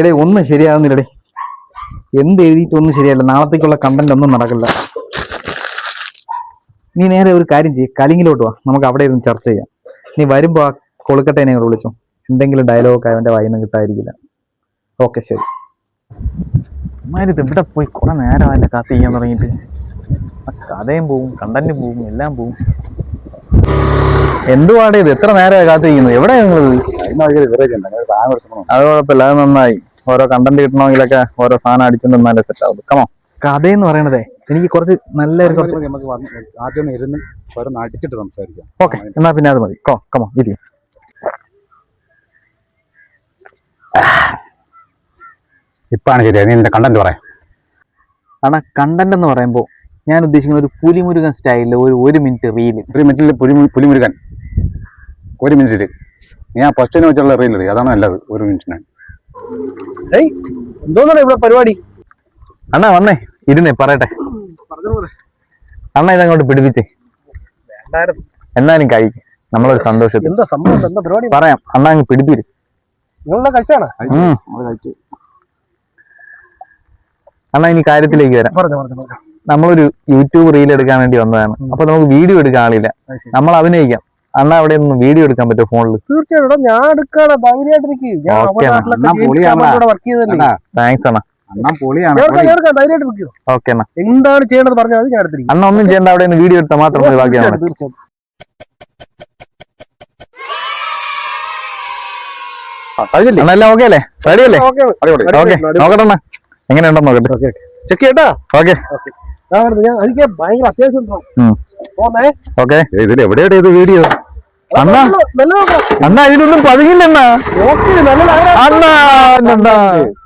എടേ ഒന്നും ശരിയാകുന്നില്ലടേ. എന്ത് എഴുതിയിട്ടൊന്നും ശരിയല്ല. നാളത്തേക്കുള്ള കണ്ടന്റ് ഒന്നും നടക്കില്ല. നീ നേരെ ഒരു കാര്യം ചെയ്യ്, കലിങ്ങിലോട്ട് വാ, നമുക്ക് അവിടെ ഇരുന്ന് ചർച്ച ചെയ്യാം. നീ വരുമ്പോ ആ കൊളുക്കട്ടേനെ കൂടെ വിളിച്ചോ. എന്തെങ്കിലും ഡയലോഗ് അവന്റെ വായിന്ന് കിട്ടാതിരിക്കില്ല. ഓക്കെ ശരി. അമ്മാരിത് ഇവിടെ പോയി കുറെ നേരം അതിന്റെ കാത്ത് ചെയ്യാൻ തുടങ്ങിയിട്ട്. കഥയും പോവും, കണ്ടന്റും പോവും, എല്ലാം പോവും. എന്തുവാടേ ഇത്? എത്ര നേരമായി കാത്ത് ചെയ്യുന്നത്? എവിടെയാ നിങ്ങളത്? അത് കുഴപ്പമില്ല, അത് നന്നായി. ഓരോ കണ്ടന്റ് കിട്ടണമെങ്കിലൊക്കെ ഓരോ സാധനം അടിച്ചുകൊണ്ട് വന്നാലേ സെറ്റ് ആവും. കമോ, കഥയെന്ന് പറയണതേ എനിക്ക് കുറച്ച് നല്ലൊരു ആദ്യം ഇരുന്ന് അടിച്ചിട്ട് സംസാരിക്കാം. ഓക്കെ, എന്നാ പിന്നെ അത് മതി. കമോ ഇരി. ഇപ്പാണ് ശരിയാ. നീ എന്റെ കണ്ടന്റ് പറയാം. ആണാ, കണ്ടന്റ് എന്ന് പറയുമ്പോൾ ഞാൻ ഉദ്ദേശിക്കുന്ന ഒരു പുലിമുരുകൻ സ്റ്റൈലിൽ ഒരു മിനിറ്റ് റീല്. 3 മിനിറ്റിൽ പുലിമുരുകൻ 1 മിനിറ്റിൽ നീ ആ ഫസ്റ്റിനെ വെച്ചുള്ള റീൽ ഇടുക. അതാണ് നല്ലത്. 1 മിനിറ്റിന്. എന്തോന്നാണ് ഇവിടെ പരിപാടി? അണ്ണാ വന്നേ, ഇരുന്നേ പറയട്ടെ. അണ്ണ ഇതങ്ങോട്ട് പിടിപ്പിച്ചേ. എന്നാലും കഴിക്കും, നമ്മളൊരു സന്തോഷത്തിൽ. എന്താ സംഭവം? എന്താ പരിപാടി? പറയാം. അണ്ണ അങ്ങ് പിടിപ്പിരും. നിങ്ങളെ കഴിച്ചാണ് അണ്ണാ ഇനി കാര്യത്തിലേക്ക് വരാം. നമ്മളൊരു യൂട്യൂബ് റീൽ എടുക്കാൻ വേണ്ടി വന്നതാണ്. അപ്പൊ നമുക്ക് വീഡിയോ എടുക്കാൻ ആളില്ല, നമ്മൾ അഭിനയിക്കാം. അണ്ണാ അവിടെ ഒന്നും വീഡിയോ എടുക്കാൻ പറ്റുമോ ഫോണിൽ? തീർച്ചയായിട്ടും ഞാൻ എടുക്കാണ്. ധൈര്യമായിട്ടിരിക്കും. താങ്ക്സ് അണ്ണാ. ഓക്കെ അണ്ണാ, എന്താണ് ചെയ്യേണ്ടത് പറഞ്ഞാൽ ഞാൻ എടുത്തിരിക്കും. അണ്ണ ഒന്നും ചെയ്യേണ്ട, അവിടെ നിന്ന് വീഡിയോ എടുത്താൽ മാത്രം മതി. ബാക്കിയാണ്. എല്ലാം ഓക്കെ അല്ലേ? റെഡി അല്ലേ? ഓക്കെ നോക്കട്ടെ അണ്ണാ, എങ്ങനെയുണ്ടെന്ന് നോക്കട്ടെ. ചെക്ക് ചെയ്യട്ടാ. ഓക്കെ എനിക്ക് ഭയങ്കര അത്യാവശ്യം. ഓക്കെ. ഇതിൽ എവിടെയാണ് ഇത് വീഡിയോ? അണ്ണാ അണ്ണാ ഇതിലൊന്നും പതിങ്ങില്ലെന്നാ. അണ്ണാ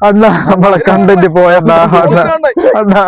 അണ്ണാ നമ്മളെ കണ്ടന്റ് പോയണ്ണാ. അണ്ണാ